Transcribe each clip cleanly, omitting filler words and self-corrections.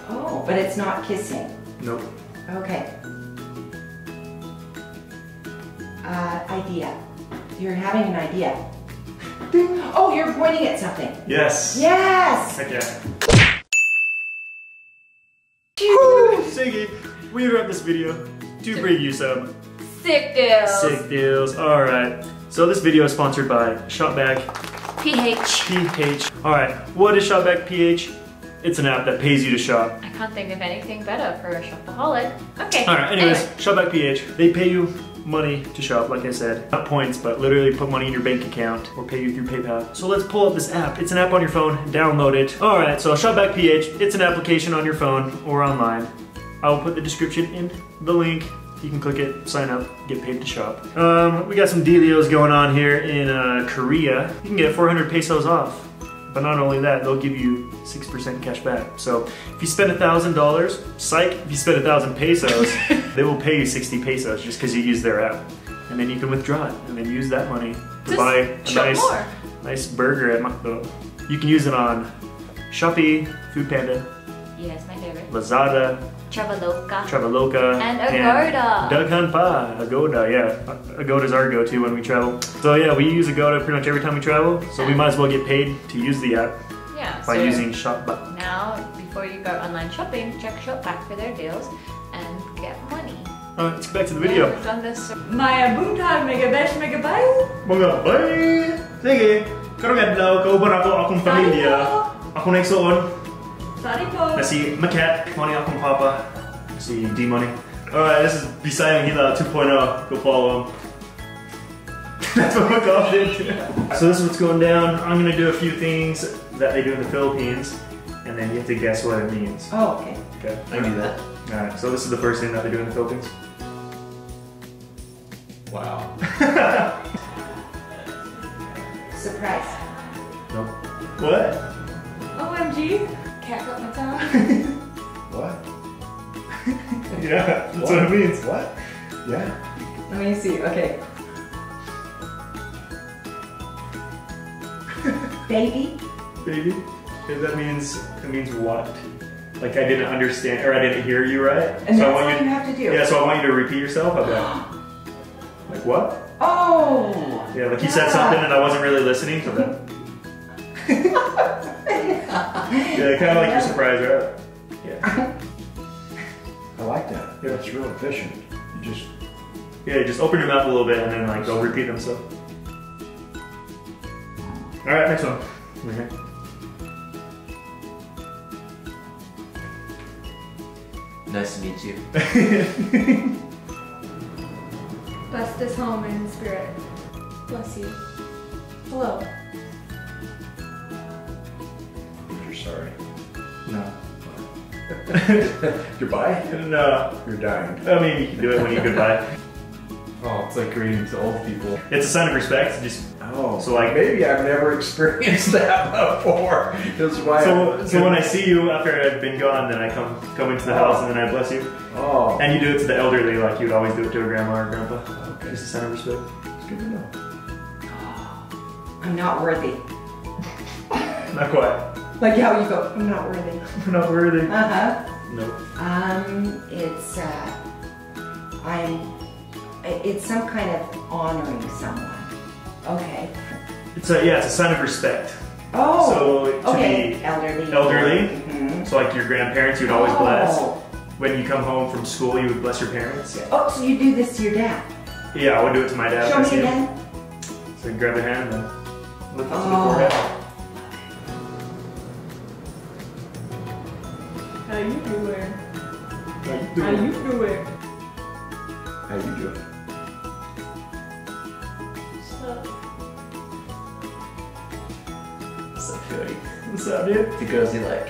Oh, but it's not kissing. Nope. Okay. Idea. You're having an idea. Ding. Oh, you're pointing at something. Yes. Yes! Heck yeah. Woo! Siggy, we wrap this video to bring you some sick deals. Sick deals. Alright. So this video is sponsored by Shopback PH. Alright, what is Shopback PH? It's an app that pays you to shop. I can't think of anything better for a shopaholic. Okay. Alright, anyways, Shopback PH, they pay you money to shop, like I said. Not points, but literally put money in your bank account or pay you through PayPal. So let's pull up this app. It's an app on your phone, download it. Alright, so Shopback PH, it's an application on your phone or online. I will put the description in the link. You can click it, sign up, get paid to shop. We got some dealios going on here in Korea. You can get 400 pesos off. But not only that, they'll give you 6% cash back. So if you spend $1,000, psych, if you spend 1,000 pesos, they will pay you 60 pesos just because you use their app. And then you can withdraw it and then use that money to buy a nice burger at McDo. You can use it on Shopee, Foodpanda. Yes, my favorite. Lazada. Traveloka. And Agoda. Daghan pa. Agoda, yeah. Agoda's our go-to when we travel. So yeah, we use Agoda pretty much every time we travel. So we might as well get paid to use the app. Yeah. By using Shopback. Now, before you go online shopping, check Shopback for their deals and get money. Alright, let's get back to the video. We've done this. Maya buntag, megabesh, megabay. Mga bay! Sige, karong adlaw, kauban ako akong pamilya. Ako nagsuon. Sorry po. Na si Macat, money akong papa. Si D-Money. Alright, this is Bisayang Hilaw 2.0. Go follow him. That's what my golf did. So this is what's going down. I'm gonna do a few things that they do in the Philippines, and then you have to guess what it means. Oh, okay. Okay. I can do that. Alright, so this is the first thing that they do in the Philippines. Wow. Surprise. Nope. What? OMG. Cat got my tongue. What? Yeah, that's what it means. What? Yeah. Let me see. Okay. Baby. Baby? Okay, that means, it means what? Like I didn't understand, or I didn't hear you right? And so that's I want all you have to do. Yeah, so I want you to repeat yourself. How about? Like what? Oh! Yeah, like you said something and I wasn't really listening, so then. Yeah, kind of like you're surprised, right? Yeah. I like that. Yeah, it's real efficient. You just... Yeah, you just open your mouth a little bit and then like they'll repeat themselves. Alright, next one. Over here. Nice to meet you. Bless this home in spirit. Bless you. Hello. You're sorry. No. Goodbye? No. You're dying. I mean, you can do it when you goodbye. Oh, it's like greeting to old people. It's a sign of respect. Just so like maybe I've never experienced that before. That's why. So when I see you after I've been gone, then I come into the house and then I bless you. Oh. And you do it to the elderly like you would always do it to a grandma or grandpa. Okay. Just a sign of respect. It's good to know. I'm not worthy. Not quite. Like how you go, I'm not worthy. We're not worthy. Uh-huh. Nope. It's some kind of honoring someone. Okay. It's a sign of respect. Oh. So to okay. be elderly. Mm-hmm. So like your grandparents, you would always bless. When you come home from school, you would bless your parents. Oh, so you do this to your dad? Yeah, I would do it to my dad. Show me again. So you grab their hand and lift up to the forehead. How you doing? How you How you doing? How you doing? What's up, Cody? What's up, dude? It goes you like.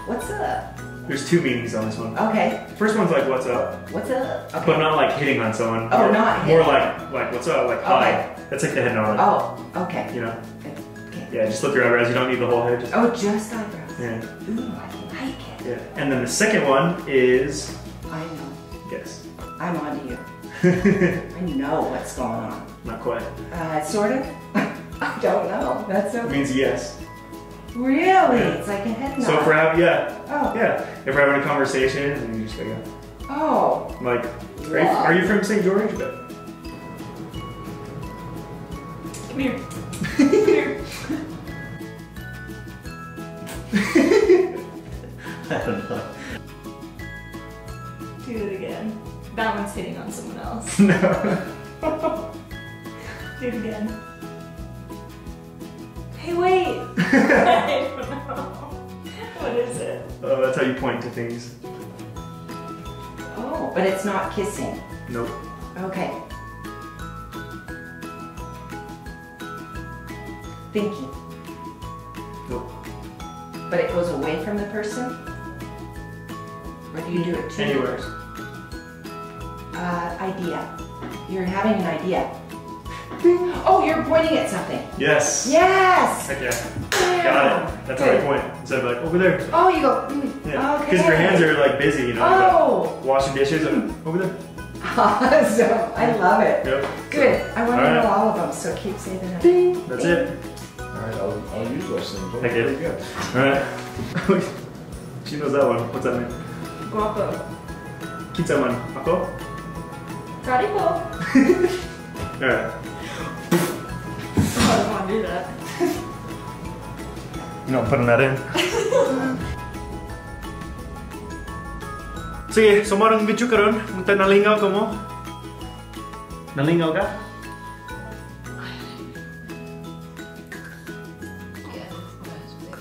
What's up? There's two meanings on this one. Okay. The first one's like, what's up? What's up? Okay. But not like hitting on someone. Oh, more, not more hitting. like what's up? Like hi. That's like the head nod. Oh, okay. You know? Okay. Yeah, just lift your eyebrows. You don't need the whole head. Just, Just eyebrows. yeah. Ooh, I like it. Yeah. And then the second one is. I know. Guess. I'm on to you. I know what's going on. Not quite. Sort of? I don't know. That's It okay. means yes. Really? Yeah. It's like a head nod. So if we're having, Oh. yeah. If we're having a conversation, and you just go, yeah. Oh. Like, Wow. are you from St. George? But Come here. Come here. I don't know. Do it again. That one's hitting on someone else. no. Do it again. Hey, wait. I don't know. What is it? Oh, that's how you point to things. Oh, but it's not kissing. Nope. Okay. Thinking. Nope. But it goes away from the person? Or do you do it to? Anywhere. Idea. You're having an idea. Oh, you're pointing at something. Yes. Yes! Heck yeah. Yeah. Got it. That's how I Good. point. Instead of like, over there. Oh, you go, Yeah. okay. Because your hands are like busy, you know. Oh! Like, washing dishes, and over there. Awesome. I love it. Yep. Good. I want to All right. know all of them, so keep saying them. Ding. That's ding. it. Alright, I'll use those things. Those are Heck yeah. pretty good. Alright. She knows that one. What's that mean? Guapo. Kitsaman. Ako? Karipo. Alright. I don't want to do that. You're not putting that in. Sige, so marang video karon. Munta nalingaw ka mo? Nalingaw ka? Yes,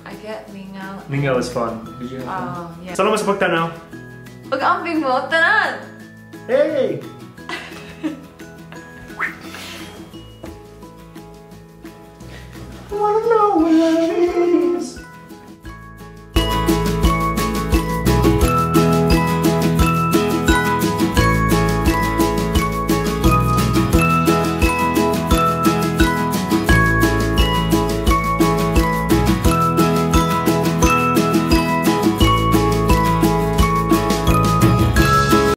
I get lingaw. Lingaw is fun. Oh, yeah. Salamat sa pagtanaw. Pag-ambing mo, tanan! Hey!